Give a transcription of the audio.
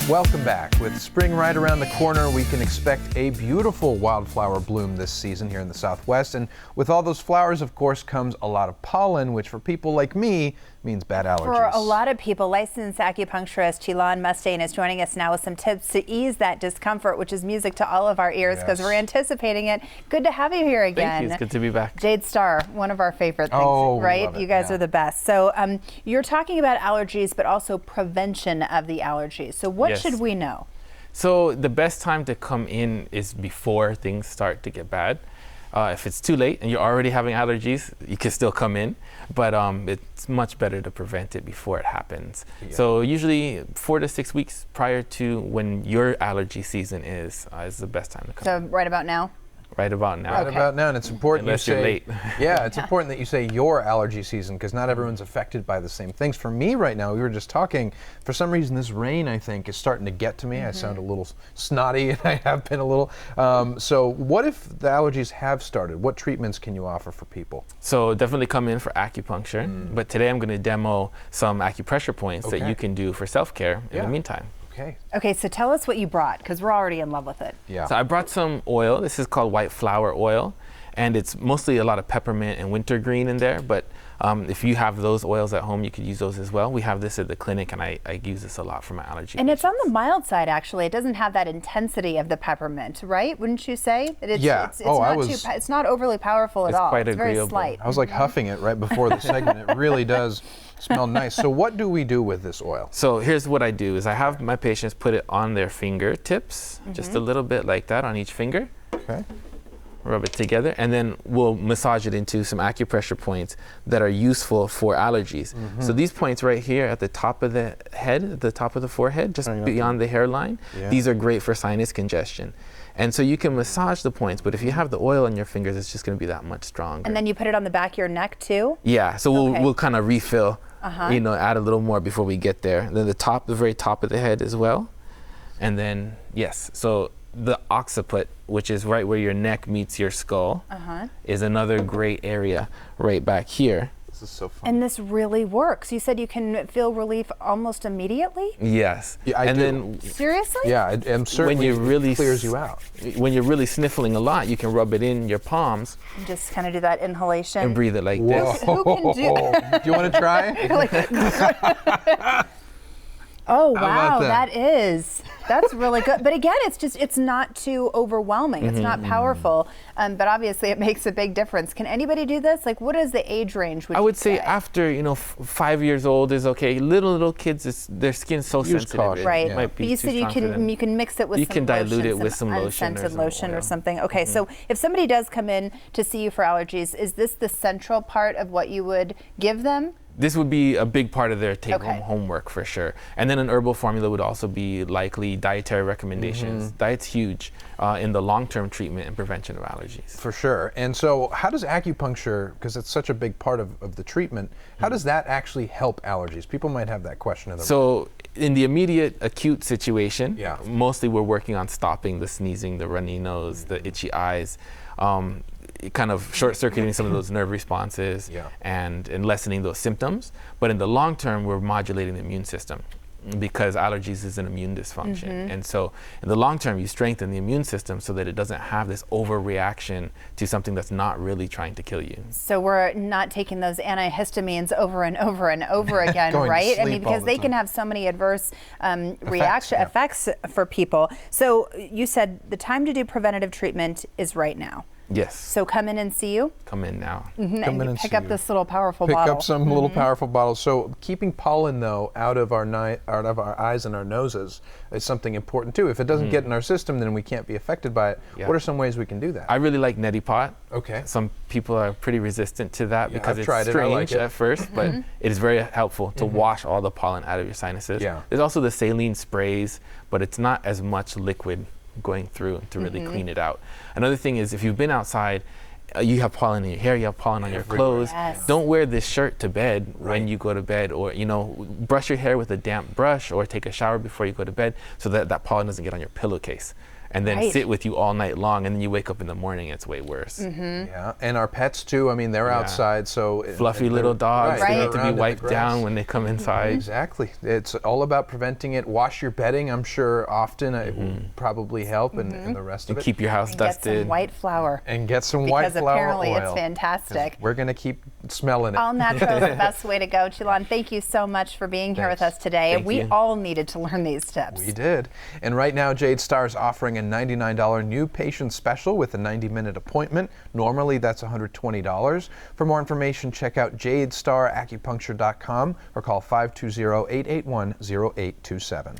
Welcome back. With spring right around the corner, we can expect a beautiful wildflower bloom this season here in the Southwest. And with all those flowers, of course, comes a lot of pollen, which for people like me means bad allergies. For a lot of people, licensed acupuncturist Chilan Mustain is joining us now with some tips to ease that discomfort, which is music to all of our ears because we're anticipating it. Good to have you here again. Thank you. It's good to be back. Jade Star, one of our favorite things, right? You guys are the best. So you're talking about allergies, but also prevention of the allergies. So what should we know? So the best time to come in is before things start to get bad. If it's too late and you're already having allergies, you can still come in, but it's much better to prevent it before it happens. Yeah. So usually 4 to 6 weeks prior to when your allergy season is the best time to come. So right about now? Right about now. Right about now, and it's important Unless you say, you're late. Yeah, it's important that you say your allergy season because not everyone's affected by the same things. For me right now, we were just talking, for some reason this rain, I think, is starting to get to me. I sound a little snotty, and I have been a little. So what if the allergies have started? What treatments can you offer for people? So definitely come in for acupuncture, but today I'm going to demo some acupressure points that you can do for self-care in the meantime. Okay, so tell us what you brought, because we're already in love with it. Yeah. So I brought some oil. This is called white flower oil, and it's mostly a lot of peppermint and wintergreen in there, but if you have those oils at home, you could use those as well. We have this at the clinic, and I use this a lot for my allergy And patients. it's on the mild side, actually. It doesn't have that intensity of the peppermint, right? Wouldn't you say? It's not overly powerful at all. Quite it's agreeable. very slight. I was like huffing it right before the segment. It really does smell nice. So what do we do with this oil? So here's what I do is I have my patients put it on their fingertips, just a little bit like that on each finger. Okay. Rub it together, and then we'll massage it into some acupressure points that are useful for allergies. So these points right here at the top of the head, at the top of the forehead, just beyond the hairline, these are great for sinus congestion. And so you can massage the points, but if you have the oil on your fingers, it's just going to be that much stronger. And then you put it on the back of your neck too? Yeah, so we'll kind of refill, you know, add a little more before we get there. And then the very top of the head as well. And then, so the occiput, which is right where your neck meets your skull, is another great area right back here. This is so fun. And this really works. You said you can feel relief almost immediately? Yes. Yeah, I do. Then seriously? Yeah, I'm certain when you really clears you out. When you're really sniffling a lot, you can rub it in your palms. And just kind of do that inhalation. And breathe it like this. Who can do? Do you want to try? Oh wow, that's really good. But again, it's not too overwhelming. It's not powerful, but obviously it makes a big difference. Can anybody do this? Like, what is the age range? I would say after 5 years old is okay. Little kids, their skin's so sensitive. Right. It might be but you said you can mix it with you can dilute it with some lotion unscented lotion or something. Okay, so if somebody does come in to see you for allergies, is this the central part of what you would give them? This would be a big part of their take-home homework for sure. And then an herbal formula would also be likely dietary recommendations. Diet's huge in the long-term treatment and prevention of allergies. For sure. And so how does acupuncture, because it's such a big part of the treatment, how does that actually help allergies? People might have that question. So in the immediate acute situation, mostly we're working on stopping the sneezing, the runny nose, the itchy eyes, kind of short-circuiting some of those nerve responses and lessening those symptoms. But in the long term, we're modulating the immune system because allergies is an immune dysfunction. And so in the long term, you strengthen the immune system so that it doesn't have this overreaction to something that's not really trying to kill you. So we're not taking those antihistamines over and over and over again, right? I mean, because they can have so many adverse effects for people. So you said the time to do preventative treatment is right now. Yes. So come in and see you? Come in now. And you pick up this little powerful bottle. Pick up some little powerful bottles. So keeping pollen, though, out of our eyes and our noses is something important, too. If it doesn't get in our system, then we can't be affected by it. What are some ways we can do that? I really like neti pot. Okay. Some people are pretty resistant to that because it's strange at first, but it is very helpful to wash all the pollen out of your sinuses. There's also the saline sprays, but it's not as much liquid going through to really clean it out. Another thing is if you've been outside, you have pollen in your hair, you have pollen on your clothes. Don't wear this shirt to bed when you go to bed, or brush your hair with a damp brush or take a shower before you go to bed so that that pollen doesn't get on your pillowcase. and then sit with you all night long, and then you wake up in the morning, it's way worse. Yeah, and our pets too. I mean, they're outside, so fluffy little dogs. They need to be wiped down when they come inside. Exactly. It's all about preventing it. Wash your bedding. I'm sure often it will probably help, and the rest of it. Keep your house dusted. Get some white flour. And get some white flour because apparently oil. it's fantastic. We're going to keep smelling it. All natural is the best way to go. Chilan, thank you so much for being here with us today. We all needed to learn these tips. We did. And right now, Jade Star is offering a $99 new patient special with a 90-minute appointment. Normally, that's $120. For more information, check out jadestaracupuncture.com or call 520-881-0827.